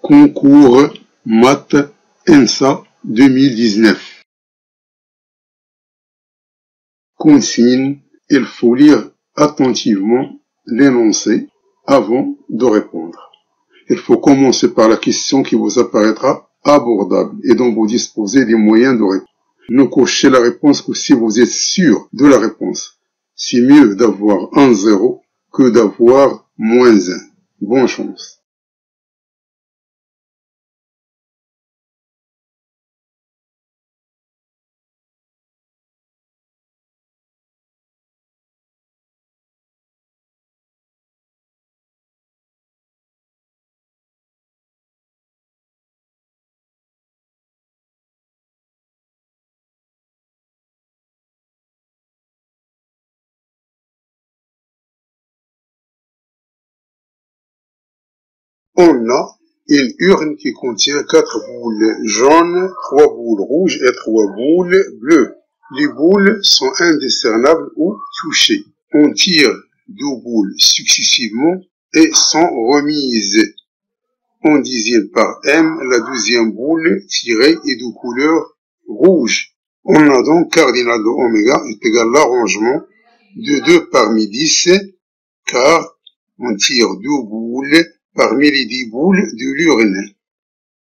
Concours Maths ENSA 2019. Consigne, il faut lire attentivement l'énoncé avant de répondre. Il faut commencer par la question qui vous apparaîtra abordable et dont vous disposez des moyens de répondre. Ne cochez la réponse que si vous êtes sûr de la réponse. C'est mieux d'avoir un 0 que d'avoir -1. Bonne chance. On a une urne qui contient 4 boules jaunes, 3 boules rouges et 3 boules bleues. Les boules sont indiscernables ou touchées. On tire 2 boules successivement et sont remises. On désigne par M la deuxième boule tirée est de couleur rouge. On a donc cardinal de oméga est égal à l'arrangement de 2 parmi 10, car on tire 2 boules parmi les 10 boules de l'urne.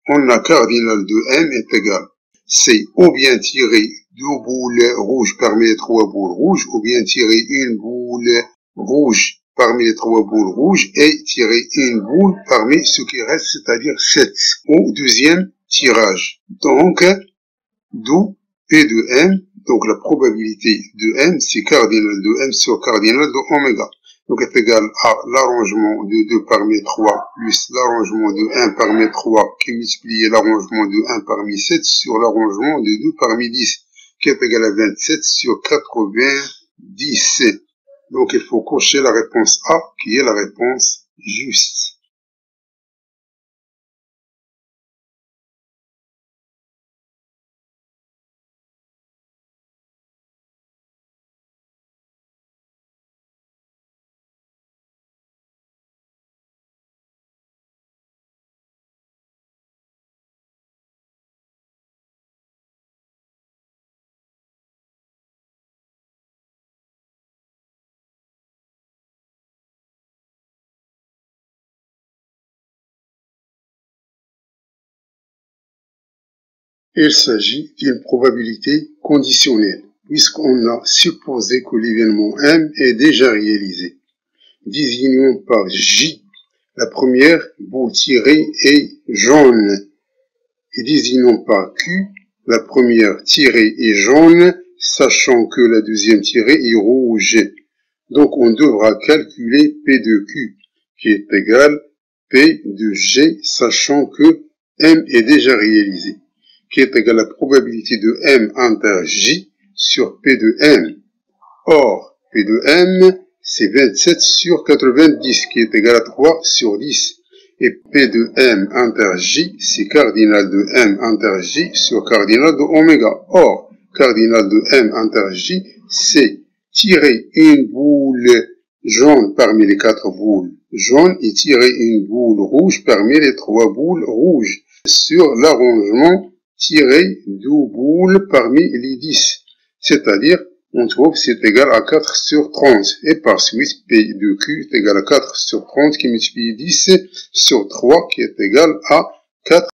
On a cardinal de M est égal. C'est ou bien tirer 2 boules rouges parmi les 3 boules rouges, ou bien tirer une boule rouge parmi les 3 boules rouges et tirer une boule parmi ce qui reste, c'est-à-dire 7, au deuxième tirage. Donc, d'où P de M, donc la probabilité de M, c'est cardinal de M sur cardinal de oméga. Donc est égal à l'arrangement de 2 parmi 3 plus l'arrangement de 1 parmi 3 qui multiplie l'arrangement de 1 parmi 7 sur l'arrangement de 2 parmi 10 qui est égal à 27 sur 90. Donc il faut cocher la réponse A qui est la réponse juste. Il s'agit d'une probabilité conditionnelle, puisqu'on a supposé que l'événement M est déjà réalisé. Désignons par J la première boule tirée est jaune, et désignons par Q la première tirée est jaune, sachant que la deuxième tirée est rouge. Donc on devra calculer P de Q, qui est égal P de G, sachant que M est déjà réalisé, qui est égal à la probabilité de M inter J sur P de M. Or, P de M, c'est 27 sur 90, qui est égal à 3 sur 10. Et P de M inter J, c'est cardinal de M inter J sur cardinal de oméga. Or, cardinal de M inter J, c'est tirer une boule jaune parmi les 4 boules jaunes et tirer une boule rouge parmi les 3 boules rouges sur l'arrangement tirer 2 boules parmi les 10. C'est-à-dire, on trouve c'est égal à 4 sur 30. Et par suite, P de Q est égal à 4 sur 30 qui multiplie 10 sur 3 qui est égal à 4.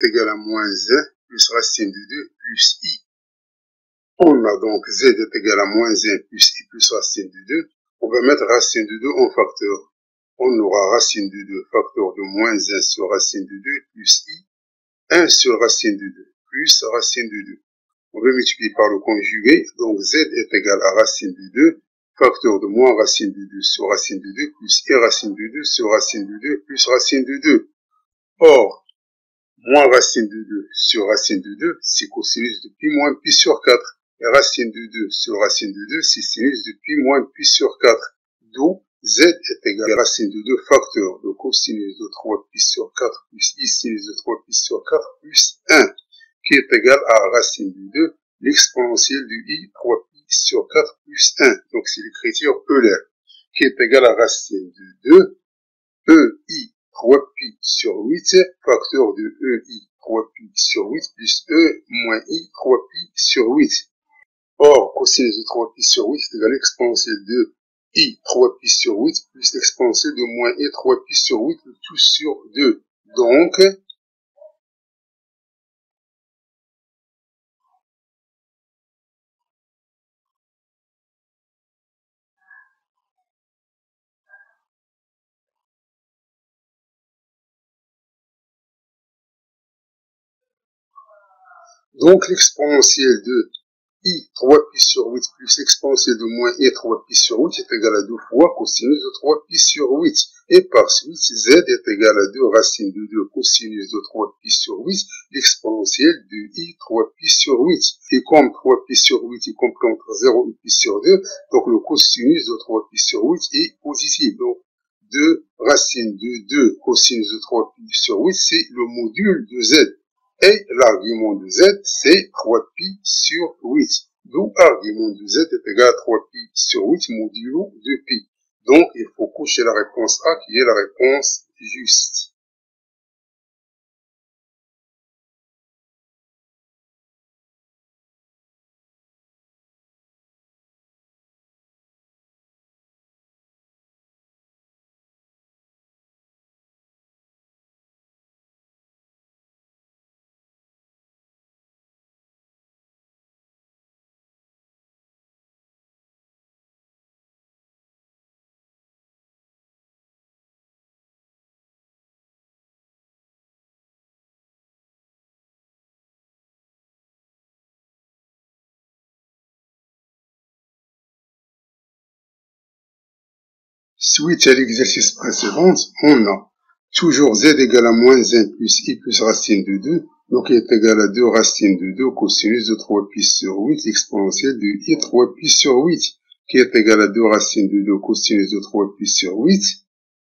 Égal à -1 plus racine de 2 plus I. On a donc Z est égal à -1 plus I plus racine de 2. On va mettre racine de 2 en facteur. On aura racine de 2 facteur de -1 sur racine de 2 plus I, 1 sur racine de 2 plus racine de 2. On veut multiplier par le conjugué, donc z est égal à racine de 2, facteur de moins racine de 2 sur racine de 2, plus i racine de 2 sur racine de 2, plus racine de 2. Or, moins racine de 2 sur racine de 2, c'est cosinus de pi moins pi sur 4. Et racine de 2 sur racine de 2, c'est sinus de pi moins pi sur 4. D'où z est égal à racine de 2 facteur de cosinus de 3 pi sur 4 plus i sinus de 3 pi sur 4 plus 1, qui est égal à racine de 2, l'exponentielle du i 3 pi sur 4 plus 1. Donc c'est l'écriture Euler, qui est égal à racine de 2, ei 3 pi sur 8, facteur de ei 3 pi sur 8 plus e moins i 3 pi sur 8. Or, cosinus de 3 pi sur 8 est égal à l'exponentielle de i 3 pi sur 8 plus l'exponentielle de moins i 3 pi sur 8, le tout sur 2. Donc, l'exponentielle de i 3 pi sur 8 plus l'exponentielle de moins i 3 pi sur 8 est égal à 2 fois cosinus de 3 pi sur 8. Et par suite, z est égal à 2 racine de 2 cosinus de 3 pi sur 8, l'exponentielle de i 3 pi sur 8. Et comme 3 pi sur 8 est compris entre 0 et pi sur 2, donc le cosinus de 3 pi sur 8 est positif. Donc, 2 racine de 2 cosinus de 3 pi sur 8, c'est le module de z. Et l'argument de z, c'est 3 pi sur 8. D'où l'argument de z est égal à 3 pi sur 8 modulo de pi. Donc, il faut coucher la réponse A qui est la réponse juste. Suite à l'exercice précédent, on a toujours z égale à moins 1 plus i plus racine de 2, donc il est égal à 2 racine de 2 cosinus de 3 pi sur 8, l'exponentielle de i 3 pi sur 8, qui est égal à 2 racine de 2 cosinus de 3 pi sur 8,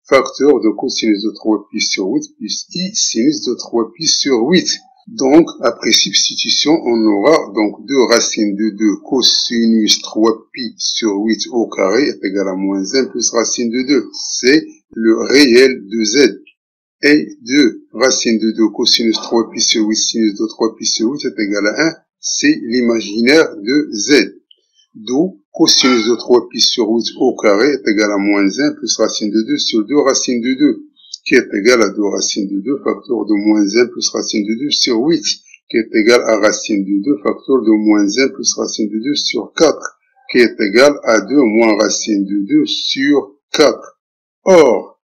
facteur de cosinus de 3 pi sur 8 plus i sinus de 3 pi sur 8. Donc, après substitution, on aura donc 2 racines de 2 cosinus 3 pi sur 8 au carré est égal à moins 1 plus racine de 2. C'est le réel de z. Et 2 racines de 2 cosinus 3 pi sur 8 sinus de 3 pi sur 8 est égal à 1. C'est l'imaginaire de z. D'où cosinus de 3 pi sur 8 au carré est égal à moins 1 plus racine de 2 sur 2 racines de 2. Qui est égal à 2 racine de 2 facteur de moins 1 plus racine de 2 sur 8, qui est égal à racine de 2 facteur de moins 1 plus racine de 2 sur 4, qui est égal à 2 moins racine de 2 sur 4. Or,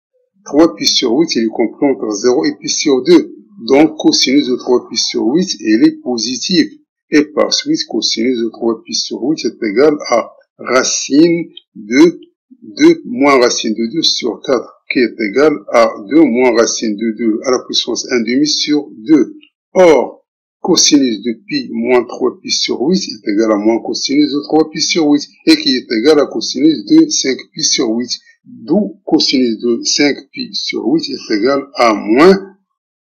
3 pi sur 8, il est compris entre 0 et pi sur 2. Donc, cosinus de 3 pi sur 8, il est positif. Et par suite, cosinus de 3 pi sur 8 est égal à racine de 2 moins racine de 2 sur 4, qui est égal à 2 moins racine de 2 à la puissance 1 demi sur 2. Or, cosinus de pi moins 3 pi sur 8 est égal à moins cosinus de 3 pi sur 8, et qui est égal à cosinus de 5 pi sur 8. D'où cosinus de 5 pi sur 8 est égal à moins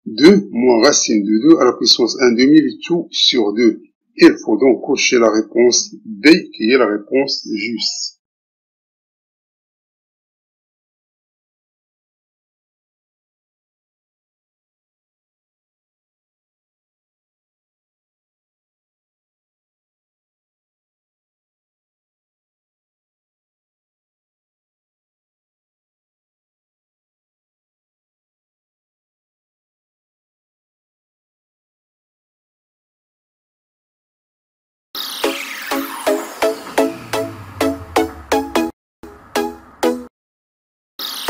2 moins racine de 2 à la puissance 1 demi tout sur 2. Il faut donc cocher la réponse B qui est la réponse juste.